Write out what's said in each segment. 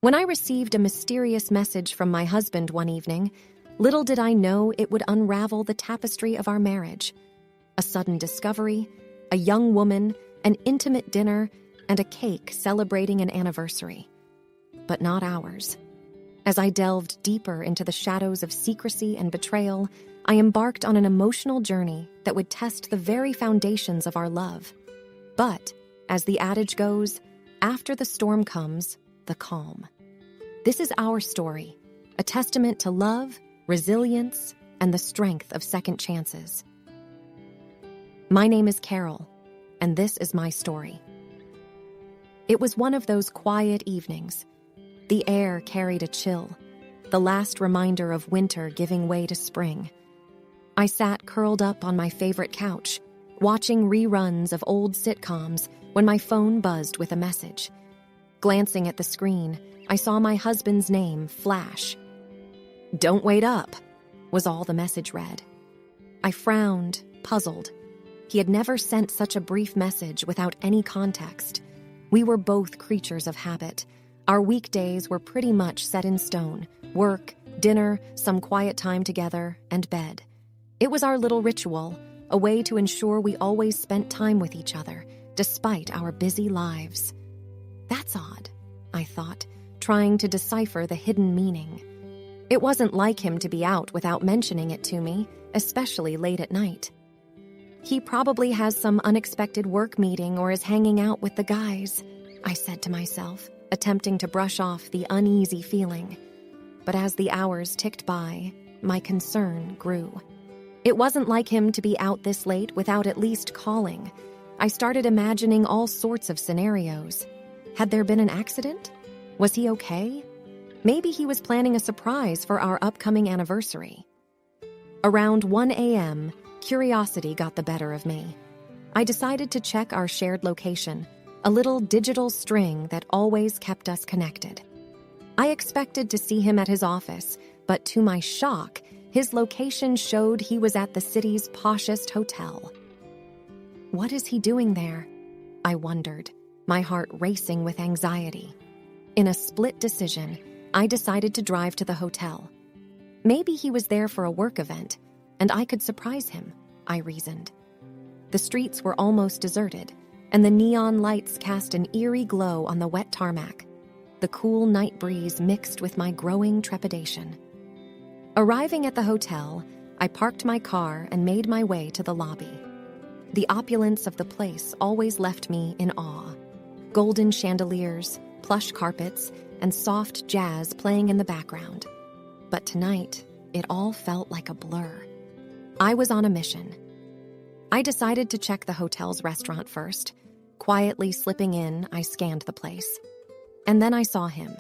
When I received a mysterious message from my husband one evening, little did I know it would unravel the tapestry of our marriage. A sudden discovery, a young woman, an intimate dinner, and a cake celebrating an anniversary. But not ours. As I delved deeper into the shadows of secrecy and betrayal, I embarked on an emotional journey that would test the very foundations of our love. But, as the adage goes, after the storm comes, the calm. This is our story, a testament to love, resilience, and the strength of second chances. My name is Carol, and this is my story. It was one of those quiet evenings. The air carried a chill, the last reminder of winter giving way to spring. I sat curled up on my favorite couch, watching reruns of old sitcoms when my phone buzzed with a message. Glancing at the screen, I saw my husband's name flash. "Don't wait up," was all the message read. I frowned, puzzled. He had never sent such a brief message without any context. We were both creatures of habit. Our weekdays were pretty much set in stone. Work, dinner, some quiet time together, and bed. It was our little ritual, a way to ensure we always spent time with each other, despite our busy lives. That's odd, I thought, trying to decipher the hidden meaning. It wasn't like him to be out without mentioning it to me, especially late at night. He probably has some unexpected work meeting or is hanging out with the guys, I said to myself, attempting to brush off the uneasy feeling. But as the hours ticked by, my concern grew. It wasn't like him to be out this late without at least calling. I started imagining all sorts of scenarios. Had there been an accident? Was he okay? Maybe he was planning a surprise for our upcoming anniversary. Around 1 a.m., curiosity got the better of me. I decided to check our shared location, a little digital string that always kept us connected. I expected to see him at his office, but to my shock, his location showed he was at the city's poshest hotel. What is he doing there? I wondered, my heart racing with anxiety. In a split decision, I decided to drive to the hotel. Maybe he was there for a work event, and I could surprise him, I reasoned. The streets were almost deserted, and the neon lights cast an eerie glow on the wet tarmac. The cool night breeze mixed with my growing trepidation. Arriving at the hotel, I parked my car and made my way to the lobby. The opulence of the place always left me in awe. Golden chandeliers, plush carpets, and soft jazz playing in the background. But tonight, it all felt like a blur. I was on a mission. I decided to check the hotel's restaurant first. Quietly slipping in, I scanned the place. And then I saw him.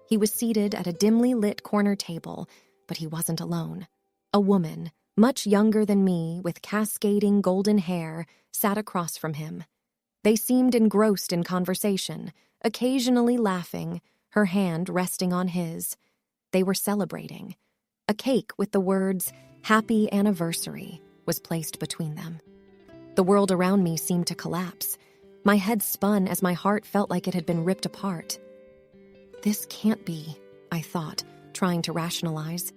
He was seated at a dimly lit corner table, but he wasn't alone. A woman, much younger than me, with cascading golden hair, sat across from him. They seemed engrossed in conversation, occasionally laughing, her hand resting on his. They were celebrating. A cake with the words, "Happy Anniversary," was placed between them. The world around me seemed to collapse. My head spun as my heart felt like it had been ripped apart. This can't be, I thought, trying to rationalize.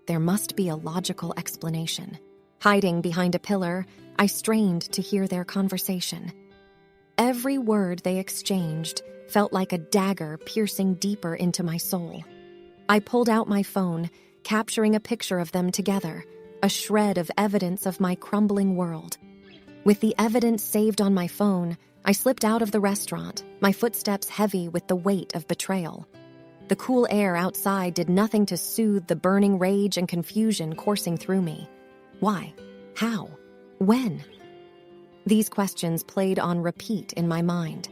There must be a logical explanation. Hiding behind a pillar, I strained to hear their conversation. Every word they exchanged felt like a dagger piercing deeper into my soul. I pulled out my phone, capturing a picture of them together, a shred of evidence of my crumbling world. With the evidence saved on my phone, I slipped out of the restaurant, my footsteps heavy with the weight of betrayal. The cool air outside did nothing to soothe the burning rage and confusion coursing through me. Why? How? When? These questions played on repeat in my mind.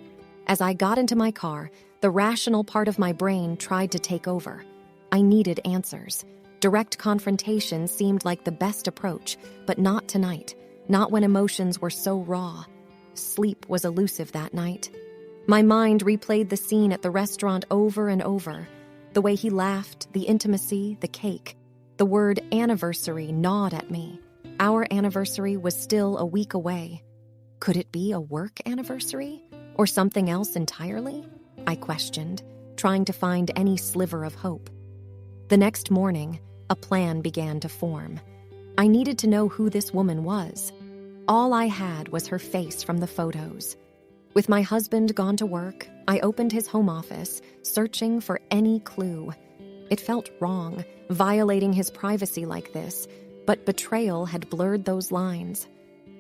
As I got into my car, the rational part of my brain tried to take over. I needed answers. Direct confrontation seemed like the best approach, but not tonight, not when emotions were so raw. Sleep was elusive that night. My mind replayed the scene at the restaurant over and over. The way he laughed, the intimacy, the cake. The word anniversary gnawed at me. Our anniversary was still a week away. Could it be a work anniversary? Or something else entirely? I questioned, trying to find any sliver of hope. The next morning, a plan began to form. I needed to know who this woman was. All I had was her face from the photos. With my husband gone to work, I opened his home office, searching for any clue. It felt wrong, violating his privacy like this, but betrayal had blurred those lines.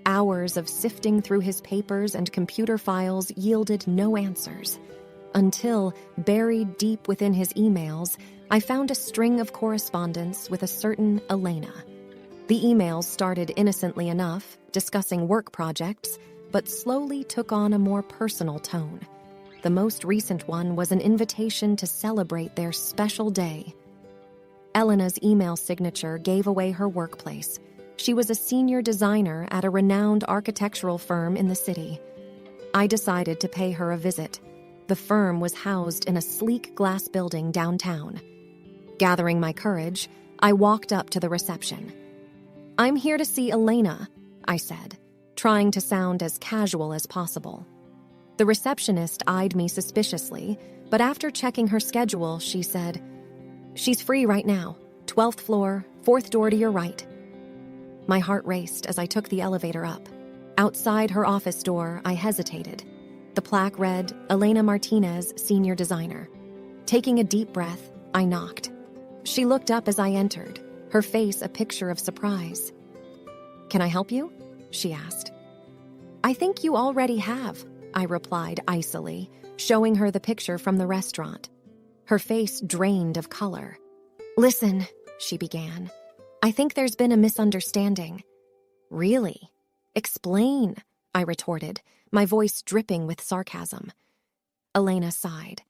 Hours of sifting through his papers and computer files yielded no answers. Until, buried deep within his emails, I found a string of correspondence with a certain Elena. The emails started innocently enough, discussing work projects, but slowly took on a more personal tone. The most recent one was an invitation to celebrate their special day. Elena's email signature gave away her workplace. She was a senior designer at a renowned architectural firm in the city. I decided to pay her a visit. The firm was housed in a sleek glass building downtown. Gathering my courage, I walked up to the reception. "I'm here to see Elena," I said, trying to sound as casual as possible. The receptionist eyed me suspiciously, but after checking her schedule, she said, "She's free right now. 12th floor, 4th door to your right." My heart raced as I took the elevator up. Outside her office door, I hesitated. The plaque read, "Elena Martinez, Senior Designer." Taking a deep breath, I knocked. She looked up as I entered, her face a picture of surprise. "Can I help you?" she asked. "I think you already have," I replied icily, showing her the picture from the restaurant. Her face drained of color. "Listen," she began. "I think there's been a misunderstanding." "Really? Explain," I retorted, my voice dripping with sarcasm. Elena sighed.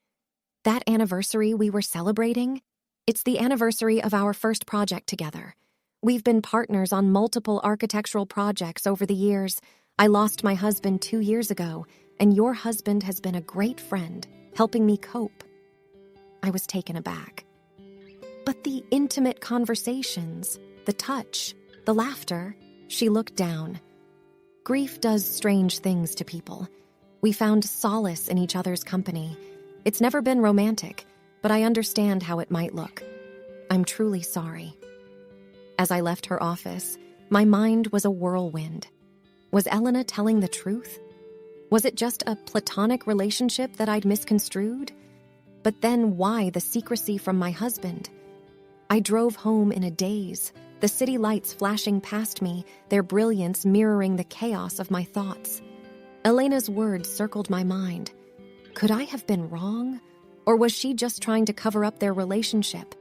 "That anniversary we were celebrating? It's the anniversary of our first project together. We've been partners on multiple architectural projects over the years. I lost my husband 2 years ago, and your husband has been a great friend, helping me cope." I was taken aback. "But the intimate conversations, the touch, the laughter," she looked down. "Grief does strange things to people. We found solace in each other's company. It's never been romantic, but I understand how it might look. I'm truly sorry." As I left her office, my mind was a whirlwind. Was Elena telling the truth? Was it just a platonic relationship that I'd misconstrued? But then why the secrecy from my husband? I drove home in a daze, the city lights flashing past me, their brilliance mirroring the chaos of my thoughts. Elena's words circled my mind. Could I have been wrong? Or was she just trying to cover up their relationship?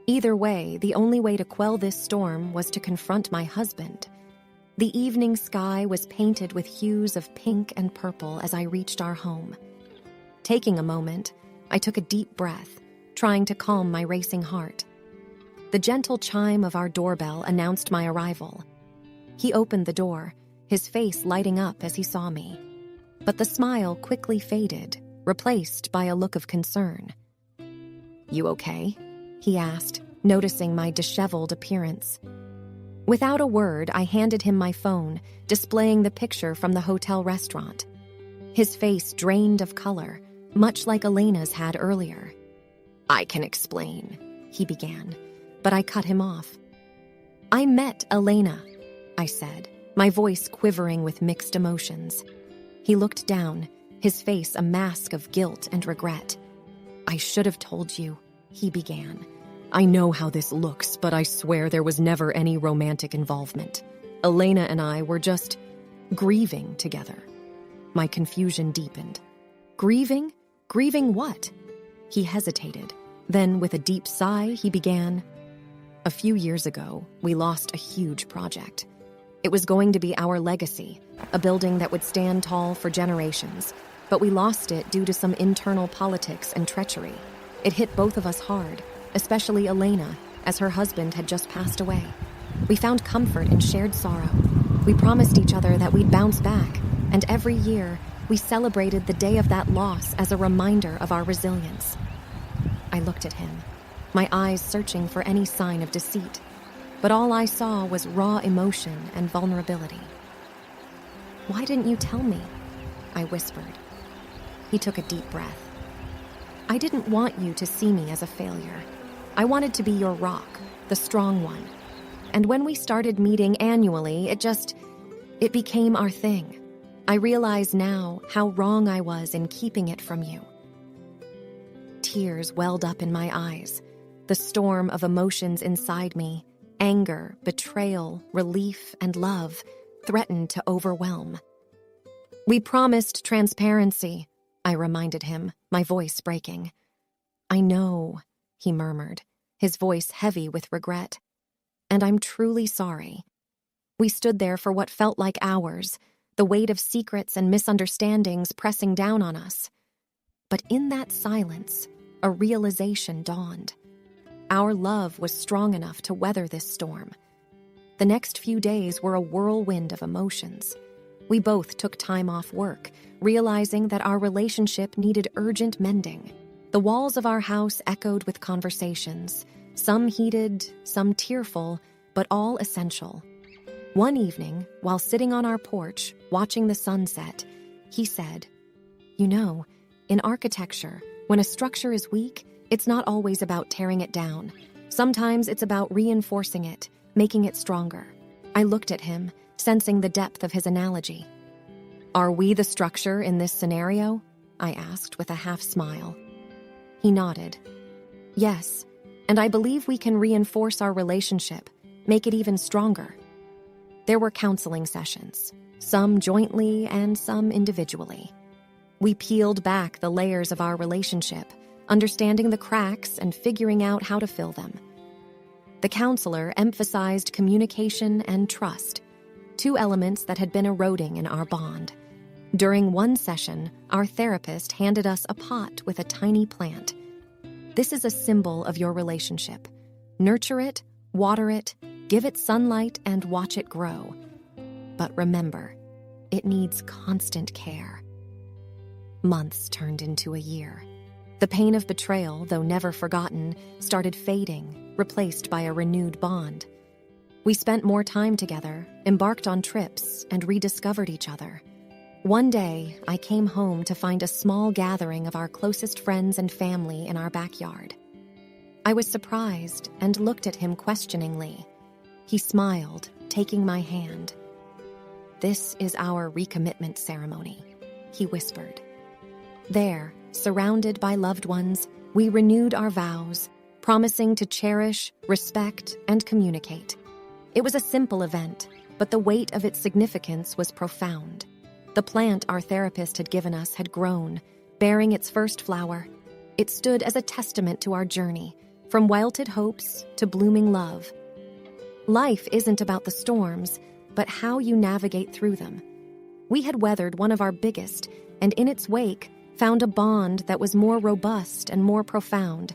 Either way, the only way to quell this storm was to confront my husband. The evening sky was painted with hues of pink and purple as I reached our home. Taking a moment, I took a deep breath, trying to calm my racing heart. The gentle chime of our doorbell announced my arrival. He opened the door, his face lighting up as he saw me. But the smile quickly faded, replaced by a look of concern. "You okay?" he asked, noticing my disheveled appearance. Without a word, I handed him my phone, displaying the picture from the hotel restaurant. His face drained of color, much like Elena's had earlier. "I can explain," he began, but I cut him off. "I met Elena," I said, my voice quivering with mixed emotions. He looked down, his face a mask of guilt and regret. "I should have told you," he began. "I know how this looks, but I swear there was never any romantic involvement. Elena and I were just grieving together." My confusion deepened. "Grieving? Grieving what?" He hesitated. Then, with a deep sigh, he began, "A few years ago, we lost a huge project. It was going to be our legacy, a building that would stand tall for generations, but we lost it due to some internal politics and treachery. It hit both of us hard, especially Elena, as her husband had just passed away. We found comfort in shared sorrow. We promised each other that we'd bounce back, and every year, we celebrated the day of that loss as a reminder of our resilience." I looked at him, my eyes searching for any sign of deceit, but all I saw was raw emotion and vulnerability. "Why didn't you tell me?" I whispered. He took a deep breath. I didn't want you to see me as a failure. I wanted to be your rock, the strong one. And when we started meeting annually, it became our thing. I realize now how wrong I was in keeping it from you. Tears welled up in my eyes. The storm of emotions inside me, anger, betrayal, relief, and love, threatened to overwhelm. We promised transparency, I reminded him, my voice breaking. I know, he murmured, his voice heavy with regret. And I'm truly sorry. We stood there for what felt like hours, the weight of secrets and misunderstandings pressing down on us. But in that silence, a realization dawned. Our love was strong enough to weather this storm. The next few days were a whirlwind of emotions. We both took time off work, realizing that our relationship needed urgent mending. The walls of our house echoed with conversations, some heated, some tearful, but all essential. One evening, while sitting on our porch, watching the sunset, he said, "You know, in architecture, when a structure is weak, it's not always about tearing it down. Sometimes it's about reinforcing it, making it stronger." I looked at him, sensing the depth of his analogy. "Are we the structure in this scenario?" I asked with a half smile. He nodded. "Yes, and I believe we can reinforce our relationship, make it even stronger." There were counseling sessions, some jointly and some individually. We peeled back the layers of our relationship, understanding the cracks and figuring out how to fill them. The counselor emphasized communication and trust, two elements that had been eroding in our bond. During one session, our therapist handed us a pot with a tiny plant. "This is a symbol of your relationship. Nurture it, water it, give it sunlight, and watch it grow. But remember, it needs constant care." Months turned into a year. The pain of betrayal, though never forgotten, started fading, replaced by a renewed bond. We spent more time together, embarked on trips, and rediscovered each other. One day, I came home to find a small gathering of our closest friends and family in our backyard. I was surprised and looked at him questioningly. He smiled, taking my hand. "This is our recommitment ceremony," he whispered. There, surrounded by loved ones, we renewed our vows, promising to cherish, respect, and communicate. It was a simple event, but the weight of its significance was profound. The plant our therapist had given us had grown, bearing its first flower. It stood as a testament to our journey, from wilted hopes to blooming love. Life isn't about the storms, but how you navigate through them. We had weathered one of our biggest, and in its wake, found a bond that was more robust and more profound.